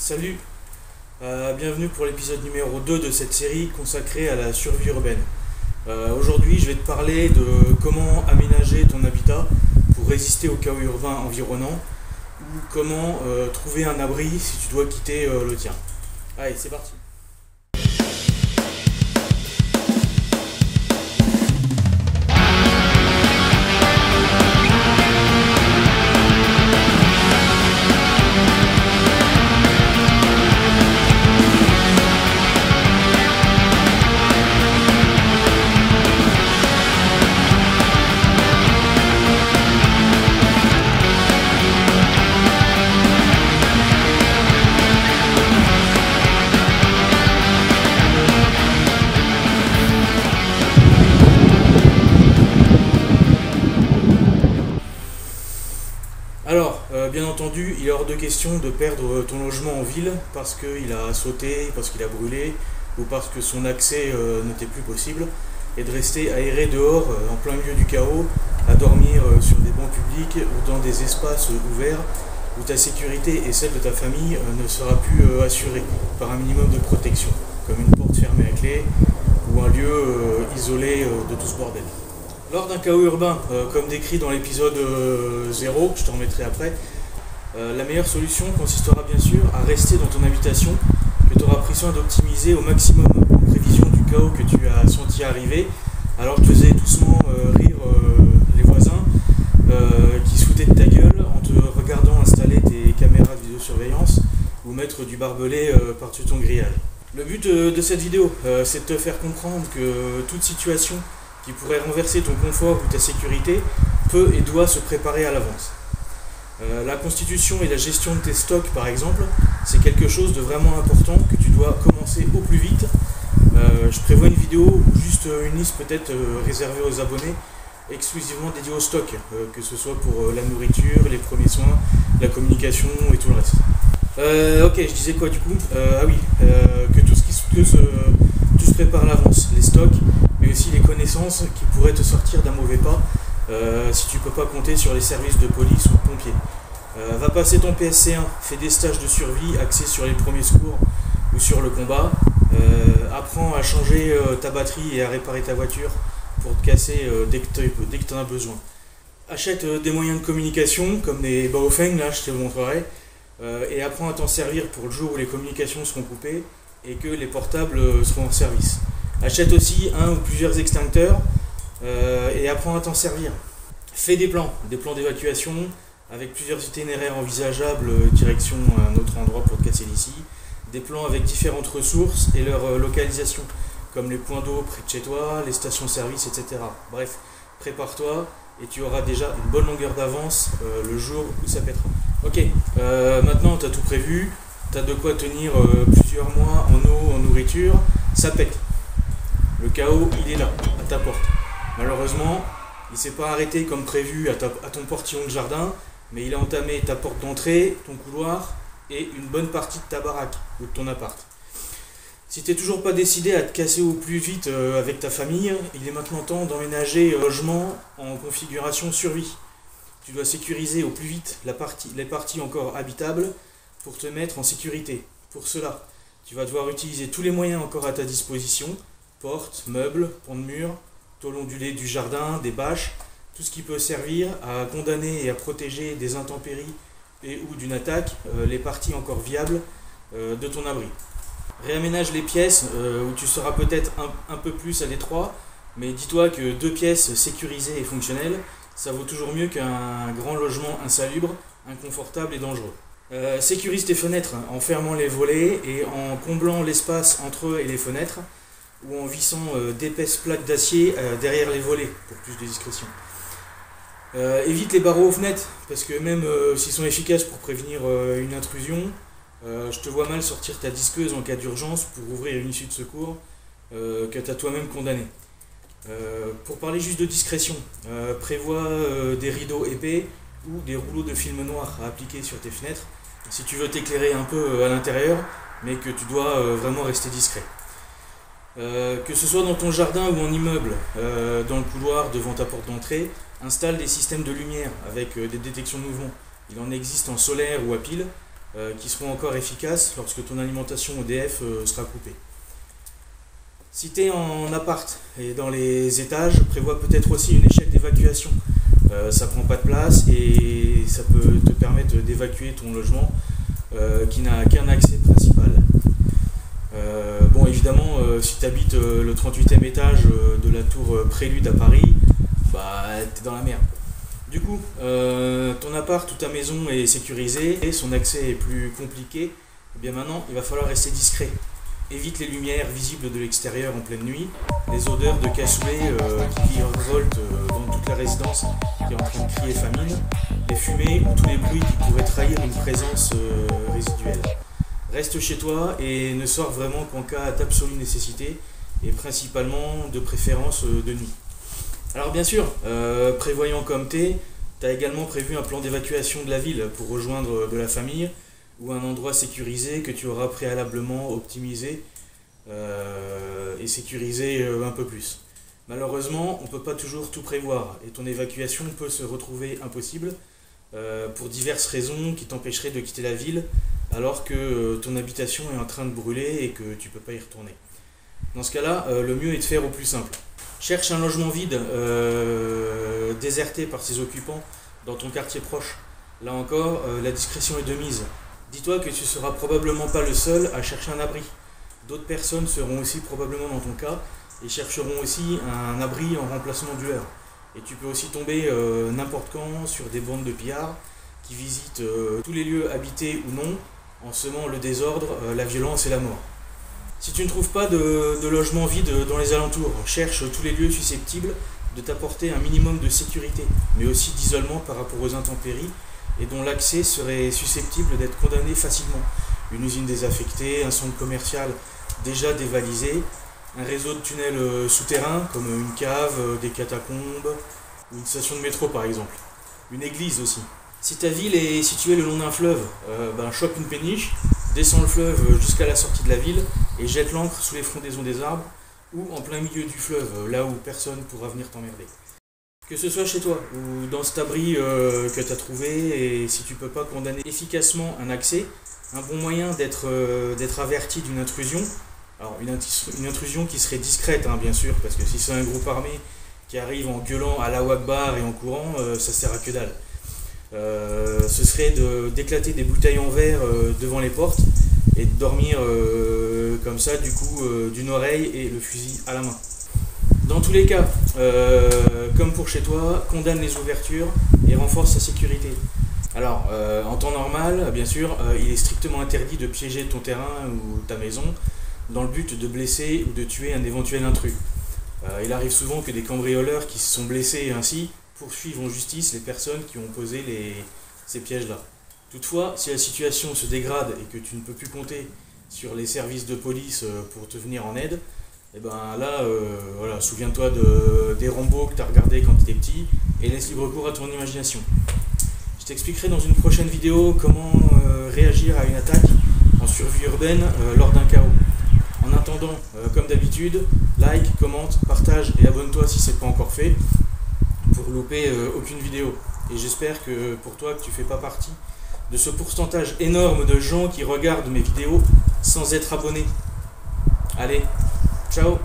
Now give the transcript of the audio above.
Salut, bienvenue pour l'épisode numéro 2 de cette série consacrée à la survie urbaine. Aujourd'hui je vais te parler de comment aménager ton habitat pour résister au chaos urbain environnant ou comment trouver un abri si tu dois quitter le tien. Allez, c'est parti. Alors, bien entendu, il est hors de question de perdre ton logement en ville parce qu'il a sauté, parce qu'il a brûlé ou parce que son accès n'était plus possible et de rester aéré dehors en plein milieu du chaos, à dormir sur des bancs publics ou dans des espaces ouverts où ta sécurité et celle de ta famille ne sera plus assurée par un minimum de protection, comme une porte fermée à clé ou un lieu isolé de tout ce bordel. Lors d'un chaos urbain, comme décrit dans l'épisode 0, que je te remettrai après, la meilleure solution consistera bien sûr à rester dans ton habitation que tu auras pris soin d'optimiser au maximum en prévision du chaos que tu as senti arriver, alors que tu faisais doucement rire les voisins qui se foutaient de ta gueule en te regardant installer tes caméras de vidéosurveillance ou mettre du barbelé par-dessus ton grillage. Le but de cette vidéo, c'est de te faire comprendre que toute situation qui pourrait renverser ton confort ou ta sécurité peut et doit se préparer à l'avance. La constitution et la gestion de tes stocks par exemple, c'est quelque chose de vraiment important que tu dois commencer au plus vite. Je prévois une vidéo ou juste une liste peut-être réservée aux abonnés, exclusivement dédiée au stock, que ce soit pour la nourriture, les premiers soins, la communication et tout le reste. Ok, je disais quoi du coup? Que tout se prépare à l'avance, les stocks, mais aussi les connaissances qui pourraient te sortir d'un mauvais pas si tu peux pas compter sur les services de police ou de pompiers. Va passer ton PSC1, fais des stages de survie axés sur les premiers secours ou sur le combat. Apprends à changer ta batterie et à réparer ta voiture pour te casser dès que tu en as besoin. Achète des moyens de communication comme des Baofeng, là je te le montrerai, et apprends à t'en servir pour le jour où les communications seront coupées et que les portables seront en service. Achète aussi un ou plusieurs extincteurs et apprends à t'en servir. Fais des plans d'évacuation avec plusieurs itinéraires envisageables direction un autre endroit pour te casser d'ici. Des plans avec différentes ressources et leur localisation, comme les points d'eau près de chez toi, les stations-service, etc. Bref, prépare-toi et tu auras déjà une bonne longueur d'avance le jour où ça pètera. Ok, maintenant tu as tout prévu, tu as de quoi tenir plusieurs mois en eau, en nourriture, ça pète. Le chaos, il est là, à ta porte. Malheureusement, il ne s'est pas arrêté comme prévu à ton portillon de jardin, mais il a entamé ta porte d'entrée, ton couloir et une bonne partie de ta baraque ou de ton appart. Si tu n'es toujours pas décidé à te casser au plus vite avec ta famille, il est maintenant temps d'emménager logement en configuration survie. Tu dois sécuriser au plus vite les parties encore habitables pour te mettre en sécurité. Pour cela, tu vas devoir utiliser tous les moyens encore à ta disposition, portes, meubles, pans de mur, tôles ondulées du jardin, des bâches, tout ce qui peut servir à condamner et à protéger des intempéries et ou d'une attaque les parties encore viables de ton abri. Réaménage les pièces où tu seras peut-être un peu plus à l'étroit, mais dis-toi que 2 pièces sécurisées et fonctionnelles, ça vaut toujours mieux qu'un grand logement insalubre, inconfortable et dangereux. Sécurise tes fenêtres en fermant les volets et en comblant l'espace entre eux et les fenêtres, ou en vissant d'épaisses plaques d'acier derrière les volets pour plus de discrétion. Évite les barreaux aux fenêtres, parce que même s'ils sont efficaces pour prévenir une intrusion, je te vois mal sortir ta disqueuse en cas d'urgence pour ouvrir une issue de secours que tu as toi-même condamné. Pour parler juste de discrétion, prévois des rideaux épais ou des rouleaux de film noir à appliquer sur tes fenêtres si tu veux t'éclairer un peu à l'intérieur, mais que tu dois vraiment rester discret. Que ce soit dans ton jardin ou en immeuble, dans le couloir devant ta porte d'entrée, installe des systèmes de lumière avec des détections de mouvement. Il en existe en solaire ou à pile, qui seront encore efficaces lorsque ton alimentation EDF sera coupée. Si tu es en appart et dans les étages, prévois peut-être aussi une échelle d'évacuation. Ça prend pas de place et ça peut te permettre d'évacuer ton logement qui n'a qu'un accès principal. Bon, évidemment, si tu habites le 38e étage de la tour Prélude à Paris, bah t'es dans la merde. Du coup, ton appart ou ta maison est sécurisée et son accès est plus compliqué. Et bien maintenant, il va falloir rester discret. Évite les lumières visibles de l'extérieur en pleine nuit, les odeurs de cassoulet qui virevoltent dans toute la résidence qui est en train de crier famine, les fumées ou tous les bruits qui pourraient trahir une présence résiduelle. Reste chez toi et ne sors vraiment qu'en cas d'absolue nécessité et principalement de préférence de nuit. Alors bien sûr, prévoyant comme t'es, t'as également prévu un plan d'évacuation de la ville pour rejoindre de la famille ou un endroit sécurisé que tu auras préalablement optimisé et sécurisé un peu plus. Malheureusement, on ne peut pas toujours tout prévoir et ton évacuation peut se retrouver impossible pour diverses raisons qui t'empêcheraient de quitter la ville alors que ton habitation est en train de brûler et que tu ne peux pas y retourner. Dans ce cas-là, le mieux est de faire au plus simple. Cherche un logement vide, déserté par ses occupants, dans ton quartier proche. Là encore, la discrétion est de mise. Dis-toi que tu ne seras probablement pas le seul à chercher un abri. D'autres personnes seront aussi probablement dans ton cas et chercheront aussi un abri en remplacement du leur. Et tu peux aussi tomber n'importe quand sur des bandes de pillards qui visitent tous les lieux habités ou non, en semant le désordre, la violence et la mort. Si tu ne trouves pas de logement vide dans les alentours, cherche tous les lieux susceptibles de t'apporter un minimum de sécurité, mais aussi d'isolement par rapport aux intempéries, et dont l'accès serait susceptible d'être condamné facilement. Une usine désaffectée, un centre commercial déjà dévalisé, un réseau de tunnels souterrains comme une cave, des catacombes, ou une station de métro par exemple. Une église aussi. Si ta ville est située le long d'un fleuve, chope une péniche, descends le fleuve jusqu'à la sortie de la ville et jette l'ancre sous les frondaisons des arbres ou en plein milieu du fleuve, là où personne ne pourra venir t'emmerder. Que ce soit chez toi ou dans cet abri que tu as trouvé, et si tu ne peux pas condamner efficacement un accès, un bon moyen d'être averti d'une intrusion, alors une intrusion qui serait discrète bien sûr, parce que si c'est un groupe armé qui arrive en gueulant Allahu Akbar et en courant, ça sert à que dalle. Ce serait d'éclater des bouteilles en verre devant les portes et de dormir comme ça du coup d'une oreille et le fusil à la main. Dans tous les cas, comme pour chez toi, condamne les ouvertures et renforce sa sécurité. Alors, en temps normal, bien sûr, il est strictement interdit de piéger ton terrain ou ta maison dans le but de blesser ou de tuer un éventuel intrus. Il arrive souvent que des cambrioleurs qui se sont blessés ainsi poursuivent en justice les personnes qui ont posé ces pièges-là. Toutefois, si la situation se dégrade et que tu ne peux plus compter sur les services de police pour te venir en aide, et ben là, souviens-toi des Rambo que tu as regardé quand tu étais petit et laisse libre cours à ton imagination. Je t'expliquerai dans une prochaine vidéo comment réagir à une attaque en survie urbaine lors d'un chaos. En attendant, comme d'habitude, like, commente, partage et abonne-toi si ce n'est pas encore fait pour louper aucune vidéo. Et j'espère que pour toi, que tu ne fais pas partie de ce pourcentage énorme de gens qui regardent mes vidéos sans être abonnés. Allez, ciao!